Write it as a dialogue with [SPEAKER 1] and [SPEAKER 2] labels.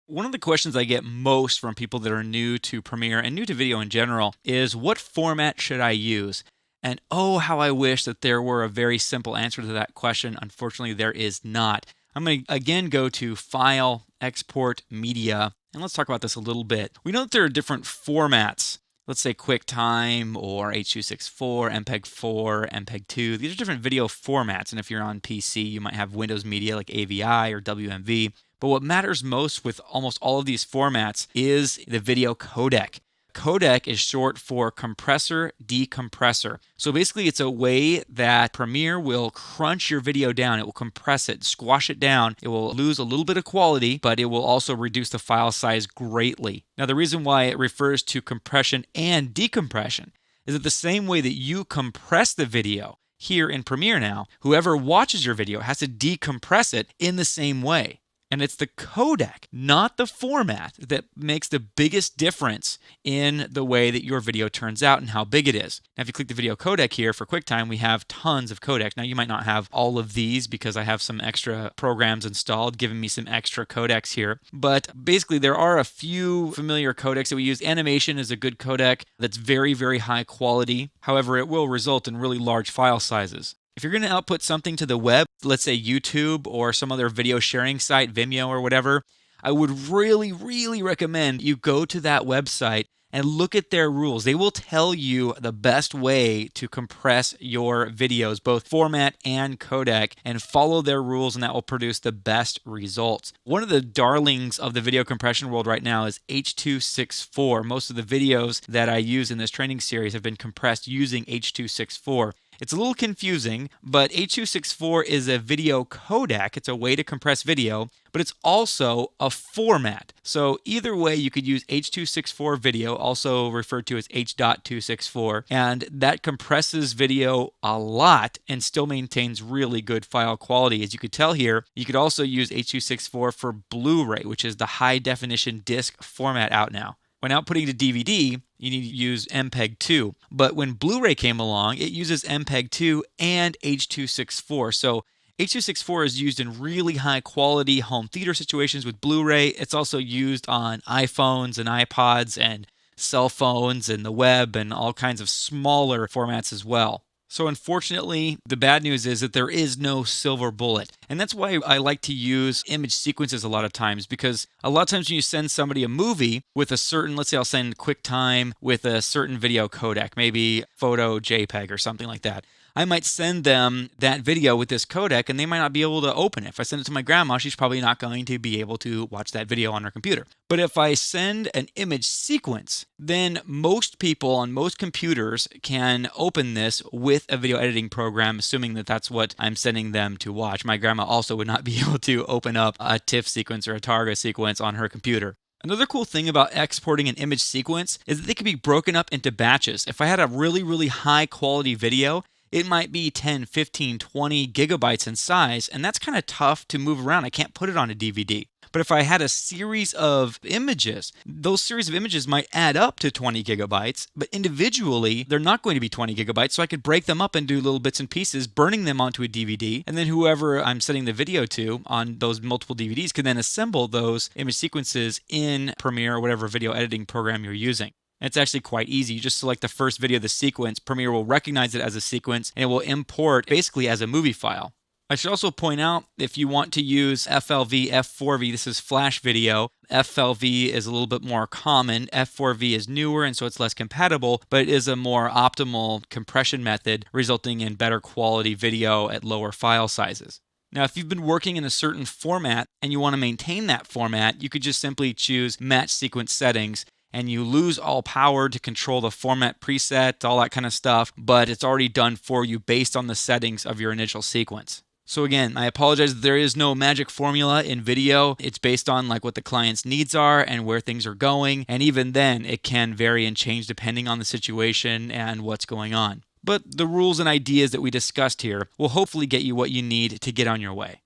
[SPEAKER 1] One of the questions I get most from people that are new to Premiere and new to video in general is what format should I use? And oh, how I wish that there were a very simple answer to that question. Unfortunately, there is not. I'm going to again go to File, Export, Media, and let's talk about this a little bit. We know that there are different formats. Let's say QuickTime or H.264, MPEG-4, MPEG-2. These are different video formats, and if you're on PC, you might have Windows Media like AVI or WMV. But what matters most with almost all of these formats is the video codec. Codec is short for compressor decompressor. So basically it's a way that Premiere will crunch your video down. It will compress it, squash it down. It will lose a little bit of quality, but it will also reduce the file size greatly. Now the reason why it refers to compression and decompression is that the same way that you compress the video here in Premiere now, whoever watches your video has to decompress it in the same way. And it's the codec, not the format, that makes the biggest difference in the way that your video turns out and how big it is. Now, if you click the video codec here for QuickTime, we have tons of codecs. Now, you might not have all of these because I have some extra programs installed, giving me some extra codecs here. But basically, there are a few familiar codecs that we use. Animation is a good codec that's very, very high quality. However, it will result in really large file sizes. If you're going to output something to the web, let's say YouTube or some other video sharing site, Vimeo or whatever, I would really, really recommend you go to that website and look at their rules. They will tell you the best way to compress your videos, both format and codec, and follow their rules, and that will produce the best results. One of the darlings of the video compression world right now is H.264. Most of the videos that I use in this training series have been compressed using H.264. It's a little confusing, but H.264 is a video codec. It's a way to compress video, but it's also a format. So either way, you could use H.264 video, also referred to as H.264, and that compresses video a lot and still maintains really good file quality. As you could tell here, you could also use H.264 for Blu-ray, which is the high definition disc format out now. When outputting to DVD, you need to use MPEG-2. But when Blu-ray came along, it uses MPEG-2 and H.264. So H.264 is used in really high quality home theater situations with Blu-ray. It's also used on iPhones and iPods and cell phones and the web and all kinds of smaller formats as well. So unfortunately, the bad news is that there is no silver bullet. And that's why I like to use image sequences a lot of times, because a lot of times when you send somebody a movie with a certain, let's say I'll send QuickTime with a certain video codec, maybe photo JPEG or something like that. I might send them that video with this codec and they might not be able to open it. If I send it to my grandma, she's probably not going to be able to watch that video on her computer. But if I send an image sequence, then most people on most computers can open this with a video editing program, assuming that that's what I'm sending them to watch. My grandma also would not be able to open up a TIFF sequence or a Targa sequence on her computer. Another cool thing about exporting an image sequence is that they can be broken up into batches. If I had a really, really high quality video, it might be 10, 15, 20 gigabytes in size, and that's kind of tough to move around. I can't put it on a DVD. But if I had a series of images, those series of images might add up to 20 gigabytes, but individually, they're not going to be 20 gigabytes, so I could break them up and do little bits and pieces, burning them onto a DVD, and then whoever I'm sending the video to on those multiple DVDs can then assemble those image sequences in Premiere or whatever video editing program you're using. It's actually quite easy. You just select the first video of the sequence. Premiere will recognize it as a sequence, and it will import basically as a movie file. I should also point out, if you want to use FLV, F4V, this is flash video. FLV is a little bit more common. F4V is newer, and so it's less compatible, but it is a more optimal compression method, resulting in better quality video at lower file sizes. Now, if you've been working in a certain format and you want to maintain that format, you could just simply choose Match Sequence Settings, and you lose all power to control the format preset, all that kind of stuff, but it's already done for you based on the settings of your initial sequence. So again, I apologize that there is no magic formula in video. It's based on like what the client's needs are and where things are going, and even then it can vary and change depending on the situation and what's going on. But the rules and ideas that we discussed here will hopefully get you what you need to get on your way.